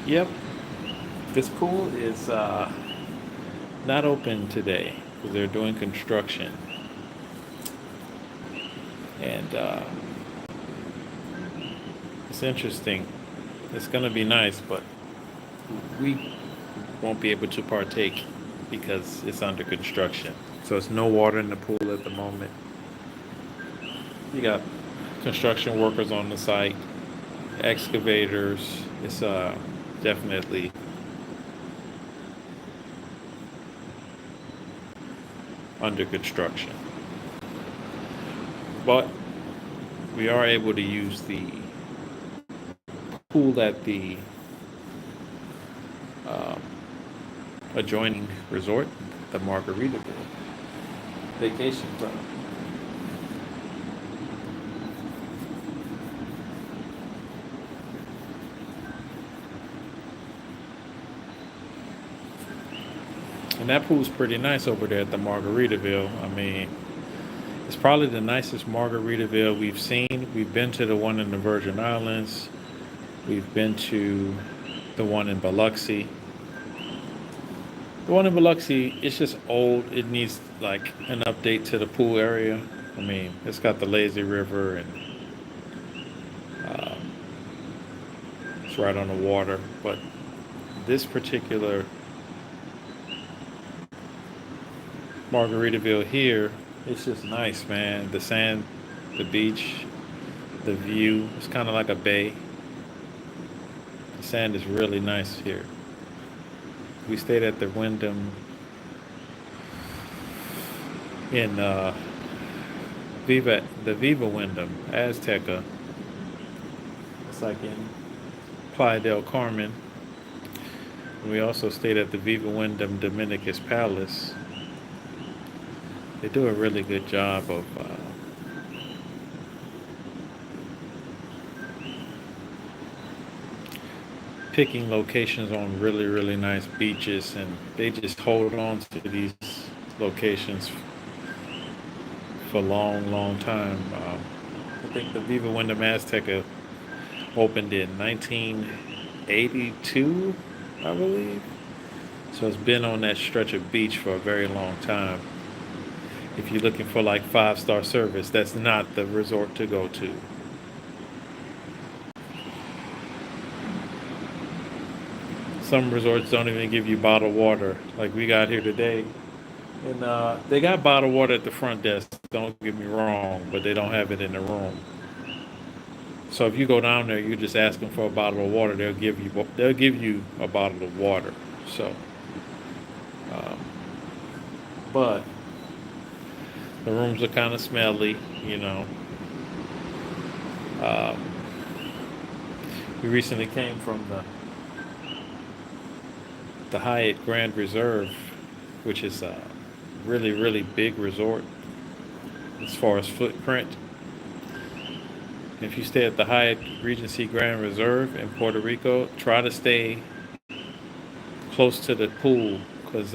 Yep, this pool is not open today because they're doing construction, and it's interesting. It's gonna be nice, but we won't be able to partake because it's under construction. So it's no water in the pool at the moment. You got construction workers on the site, excavators. It's definitely under construction, but we are able to use the pool at the um, adjoining resort, the Margaritaville Vacation Club. And that pool's pretty nice over there at the Margaritaville. I mean, it's probably the nicest Margaritaville we've seen. We've been to the one in the Virgin Islands. We've been to the one in Biloxi. The one in Biloxi, it's just old. It needs like an update to the pool area. I mean, it's got the lazy river and um, it's right on the water. But this particular Margaritaville here, it's just nice, man. The sand, the beach, the view. It's kind of like a bay. The sand is really nice here. We stayed at the Wyndham in Viva Wyndham, Azteca. It's like in Playa del Carmen. We also stayed at the Viva Wyndham Dominicus Palace. They do a really good job of picking locations on really, really nice beaches, and they just hold on to these locations for a long, long time. I think the Viva Wyndham Azteca opened in 1982, I believe. So it's been on that stretch of beach for a very long time. If you're looking for like 5-star service, that's not the resort to go to. Some resorts don't even give you bottled water, like we got here today. And they got bottled water at the front desk. Don't get me wrong, but they don't have it in the room. So if you go down there, you're just asking for a bottle of water. They'll give you a bottle of water. So, um, but the rooms are kind of smelly, you know. Um, we recently came from the Hyatt Grand Reserve, which is a really, really big resort as far as footprint. If you stay at the Hyatt Regency Grand Reserve in Puerto Rico, try to stay close to the pool because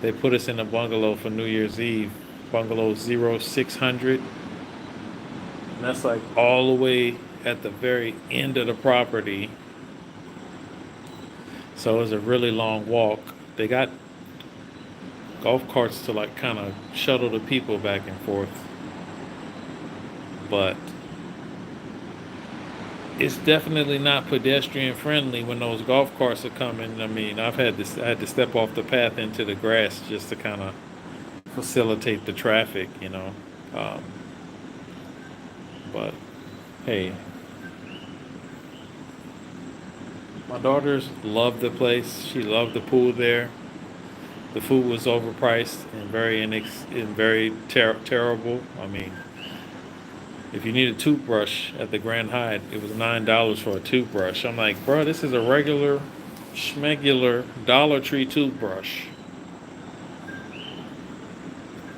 they put us in a bungalow for New Year's Eve, bungalow 0600. And that's like all the way at the very end of the property. So it was a really long walk. They got golf carts to like kind of shuttle the people back and forth. But it's definitely not pedestrian friendly when those golf carts are coming. I mean, I had to step off the path into the grass just to kind of facilitate the traffic, you know. Um, but hey, my daughters loved the place. She loved the pool there. The food was overpriced and very terrible. I mean, if you need a toothbrush at the Grand Hyatt, it was $9 for a toothbrush. I'm like, bro, this is a regular, schmegular Dollar Tree toothbrush,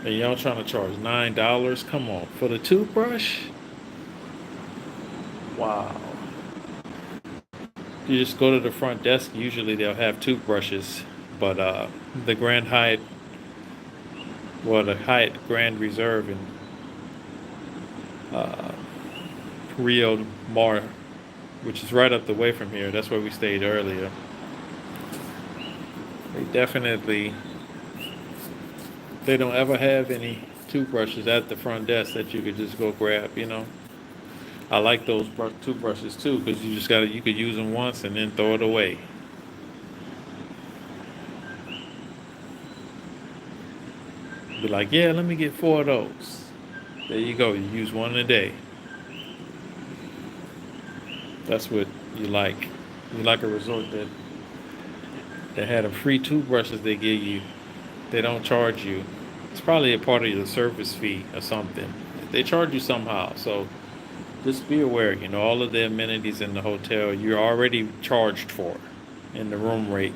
and y'all trying to charge $9? Come on, for the toothbrush? Wow. You just go to the front desk. Usually they'll have toothbrushes, but the Grand Hyatt, well, the Hyatt Grand Reserve in uh, Rio Mar which is right up the way from here. That's where we stayed earlier. They definitely, they don't ever have any toothbrushes at the front desk that you could just go grab, you know. I like those toothbrushes too, because you just gotta, you could use them once and then throw it away. Be like, yeah, let me get 4 of those. There you go. You use one a day. That's what you like. You like a resort that had a free toothbrushes they give you. They don't charge you. It's probably a part of your service fee or something. They charge you somehow. So just be aware, you know, all of the amenities in the hotel you're already charged for in the room rate.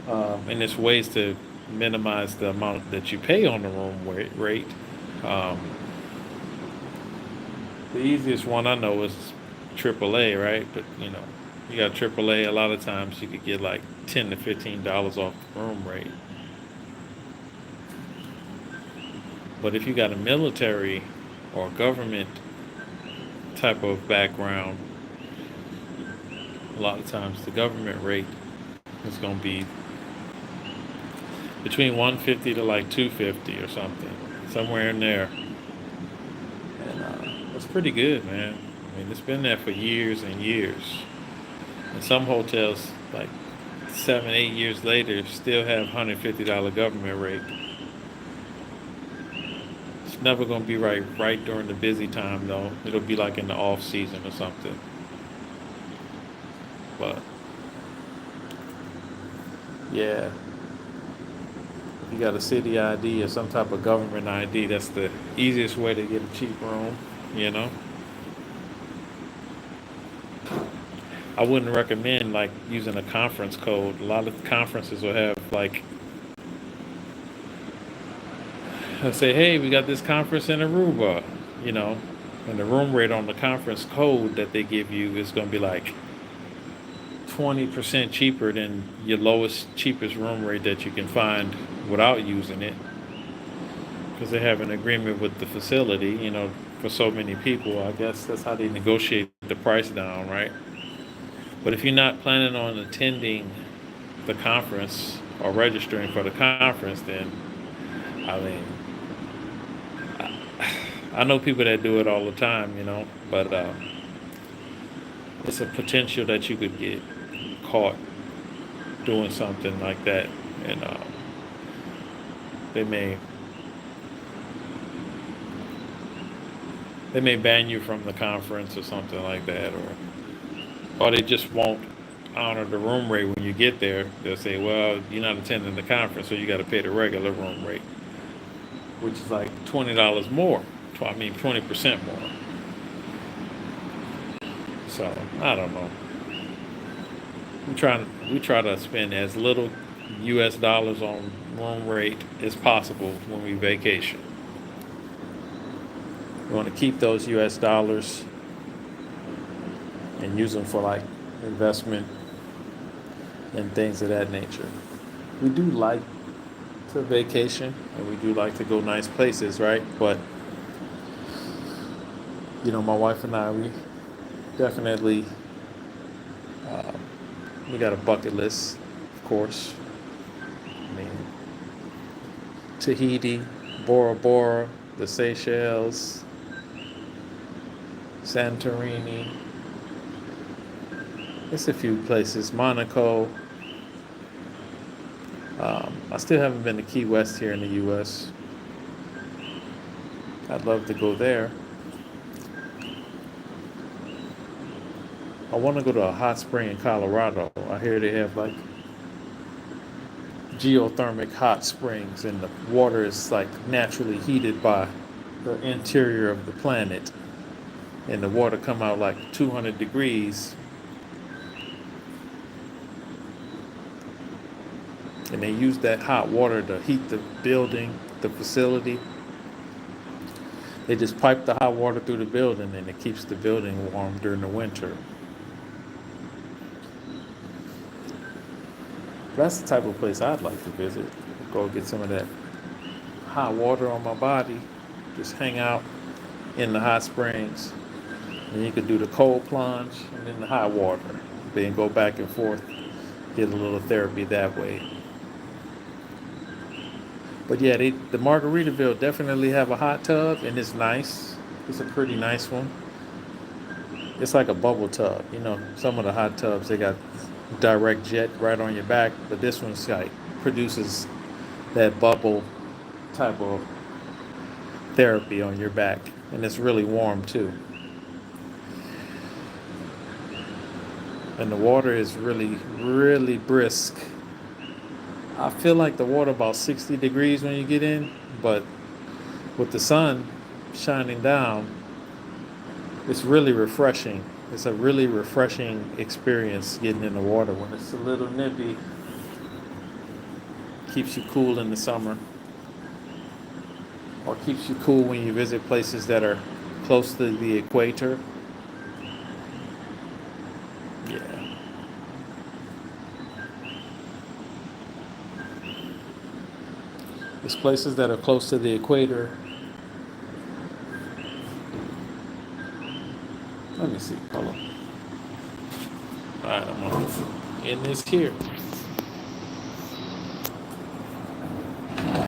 And there's ways to minimize the amount that you pay on the room rate. Um, the easiest one I know is AAA, right? But you know, you got AAA. A lot of times you could get like $10 to $15 off the room rate. But if you got a military or government type of background, a lot of times the government rate is going to be between 150 to like 250 or something, somewhere in there. And it's pretty good, man. I mean, it's been there for years and years. And some hotels, like 7, 8 years later, still have $150 government rate. It's never gonna be right during the busy time though. It'll be like in the off season or something. But yeah, if you got a city ID or some type of government ID, that's the easiest way to get a cheap room, you know. I wouldn't recommend like using a conference code. A lot of conferences will have like, they'll say, hey, we got this conference in Aruba, you know, and the room rate on the conference code that they give you is going to be like 20% cheaper than your lowest, cheapest room rate that you can find without using it. Because they have an agreement with the facility, you know, for so many people. I guess that's how they negotiate the price down, right? But if you're not planning on attending the conference or registering for the conference, then I mean, I know people that do it all the time, you know, but it's a potential that you could get caught doing something like that, and they may they may ban you from the conference or something like that, or they just won't honor the room rate when you get there. They'll say, well, you're not attending the conference, so you got to pay the regular room rate, which is like $20 more. I mean, 20% more. So I don't know. We try to spend as little U.S. dollars on room rate as possible when we vacation. We want to keep those U.S. dollars and use them for like investment and things of that nature. We do like to vacation and we do like to go nice places, right? But you know, my wife and I, we definitely uh, we got a bucket list, of course. I mean, Tahiti, Bora Bora, the Seychelles, Santorini. It's a few places. Monaco. I still haven't been to Key West here in the U.S. I'd love to go there. I want to go to a hot spring in Colorado. I hear they have like geothermic hot springs, and the water is like naturally heated by the interior of the planet, and the water come out like 200 degrees, and they use that hot water to heat the building, the facility. They just pipe the hot water through the building, and it keeps the building warm during the winter. That's the type of place I'd like to visit. Go get some of that hot water on my body, just hang out in the hot springs. And you could do the cold plunge and then the hot water. Then go back and forth, get a little therapy that way. But yeah, the Margaritaville definitely have a hot tub, and it's nice. It's a pretty nice one. It's like a bubble tub. You know, some of the hot tubs they got direct jet right on your back, but this one's like produces that bubble type of therapy on your back, and it's really warm too. And the water is really, really brisk. I feel like the water about 60 degrees when you get in, but with the sun shining down, it's really refreshing. It's a really refreshing experience getting in the water when it's a little nippy. Keeps you cool in the summer, or keeps you cool when you visit places that are close to the equator. Yeah. There's places that are close to the equator. Let me see. Hold on. All right, I'm in this here.